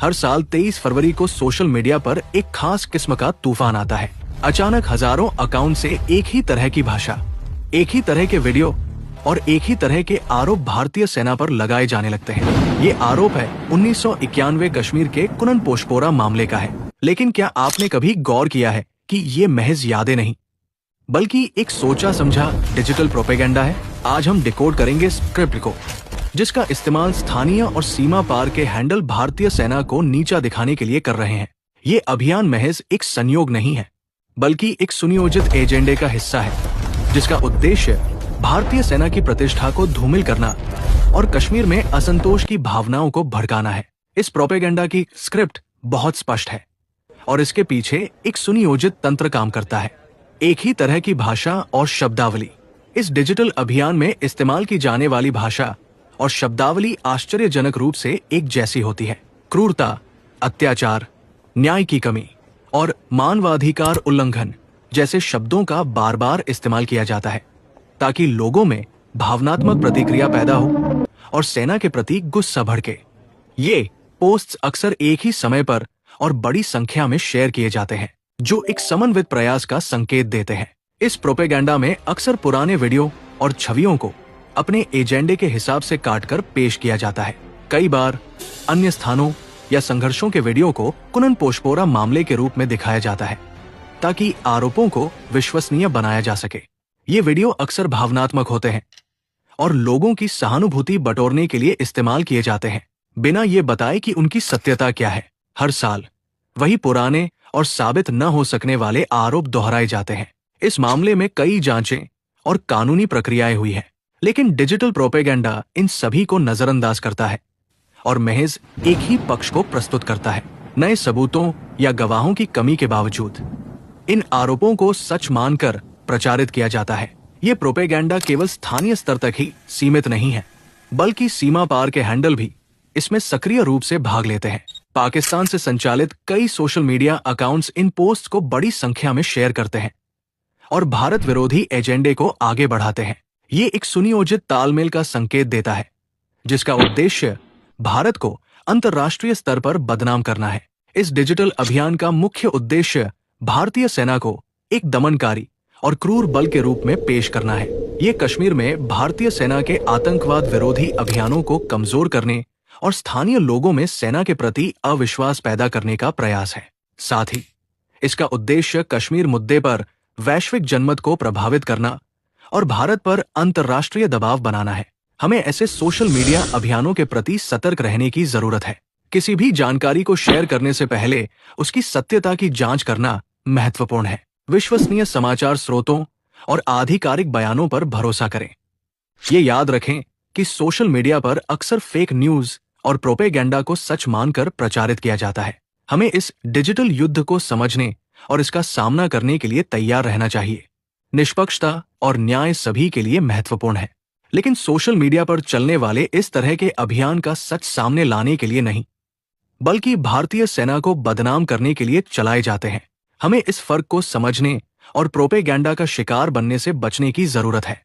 हर साल 23 फरवरी को social media पर एक खास किस्म का तूफान आता है। अचानक हजारों अकाउंट से एक ही तरह की भाषा, एक ही तरह के वीडियो और एक ही तरह के आरोप भारतीय सेना पर लगाए जाने लगते हैं। ये आरोप है 1991 कश्मीर के कुनन पोशपोरा मामले का है। लेकिन क्या आपने कभी गौर किया है कि ये महज यादें नहीं, बल्कि एक सोचा समझा डिजिटल प्रोपेगेंडा है। आज हम डिकोड करेंगे स्क्रिप्ट को, जिसका इस्तेमाल स्थानीय और सीमा पार के हैंडल भारतीय सेना को नीचा दिखाने के लिए कर रहे हैं। ये अभियान महज एक संयोग नहीं है, बल्कि एक सुनियोजित एजेंडे का हिस्सा है, जिसका उद्देश्य भारतीय सेना की प्रतिष्ठा को धूमिल करना और कश्मीर में असंतोष की भावनाओं को भड़काना है। इस प्रोपेगेंडा की स्क्रिप्ट बहुत स्पष्ट है और इसके पीछे एक सुनियोजित तंत्र काम करता है। एक ही तरह की भाषा और शब्दावली। इस डिजिटल अभियान में इस्तेमाल की जाने वाली भाषा और शब्दावली आश्चर्यजनक रूप से एक जैसी होती है। क्रूरता, अत्याचार, न्याय की कमी और मानवाधिकार उल्लंघन जैसे शब्दों का बार बार इस्तेमाल किया जाता है, ताकि लोगों में भावनात्मक प्रतिक्रिया पैदा हो और सेना के प्रति गुस्सा भड़के। ये पोस्ट्स अक्सर एक ही समय पर और बड़ी संख्या में शेयर किए जाते हैं, जो एक समन्वित प्रयास का संकेत देते हैं। इस प्रोपेगेंडा में अक्सर पुराने वीडियो और छवियों को अपने एजेंडे के हिसाब से काटकर पेश किया जाता है। कई बार अन्य स्थानों या संघर्षों के वीडियो को कुनन पोशपोरा मामले के रूप में दिखाया जाता है, ताकि आरोपों को विश्वसनीय बनाया जा सके। ये वीडियो अक्सर भावनात्मक होते हैं और लोगों की सहानुभूति बटोरने के लिए इस्तेमाल किए जाते हैं, बिना ये बताए कि उनकी सत्यता क्या है। हर साल वही पुराने और साबित न हो सकने वाले आरोप दोहराए जाते हैं। इस मामले में कई जांचें और कानूनी प्रक्रियाएं हुई हैं, लेकिन डिजिटल प्रोपेगेंडा इन सभी को नजरअंदाज करता है और महज एक ही पक्ष को प्रस्तुत करता है। नए सबूतों या गवाहों की कमी के बावजूद इन आरोपों को सच मानकर प्रचारित किया जाता है। ये प्रोपेगेंडा केवल स्थानीय स्तर तक ही सीमित नहीं है, बल्कि सीमा पार के हैंडल भी इसमें सक्रिय रूप से भाग लेते हैं। पाकिस्तान से संचालित कई social media accounts in post को बड़ी संख्या में शेयर करते हैं और भारत विरोधी एजेंडे को आगे बढ़ाते हैं। ये एक सुनियोजित तालमेल का संकेत देता है, जिसका उद्देश्य भारत को अंतर्राष्ट्रीय स्तर पर बदनाम करना है। इस डिजिटल अभियान का मुख्य उद्देश्य भारतीय सेना को एक दमनकारी और क्रूर बल के रूप में पेश करना है। ये कश्मीर में भारतीय सेना के आतंकवाद विरोधी अभियानों को कमजोर करने और स्थानीय लोगों में सेना के प्रति अविश्वास पैदा करने का प्रयास है। साथ ही इसका उद्देश्य कश्मीर मुद्दे पर वैश्विक जनमत को प्रभावित करना और भारत पर अंतर्राष्ट्रीय दबाव बनाना है। हमें ऐसे सोशल मीडिया अभियानों के प्रति सतर्क रहने की जरूरत है। किसी भी जानकारी को शेयर करने से पहले उसकी सत्यता की जांच करना महत्वपूर्ण है। विश्वसनीय समाचार स्रोतों और आधिकारिक बयानों पर भरोसा करें। ये याद रखें कि सोशल मीडिया पर अक्सर फेक न्यूज और प्रोपेगेंडा को सच मानकर प्रचारित किया जाता है। हमें इस डिजिटल युद्ध को समझने और इसका सामना करने के लिए तैयार रहना चाहिए। निष्पक्षता और न्याय सभी के लिए महत्वपूर्ण है, लेकिन सोशल मीडिया पर चलने वाले इस तरह के अभियान का सच सामने लाने के लिए नहीं, बल्कि भारतीय सेना को बदनाम करने के लिए चलाए जाते हैं। हमें इस फर्क को समझने और प्रोपेगेंडा का शिकार बनने से बचने की जरूरत है।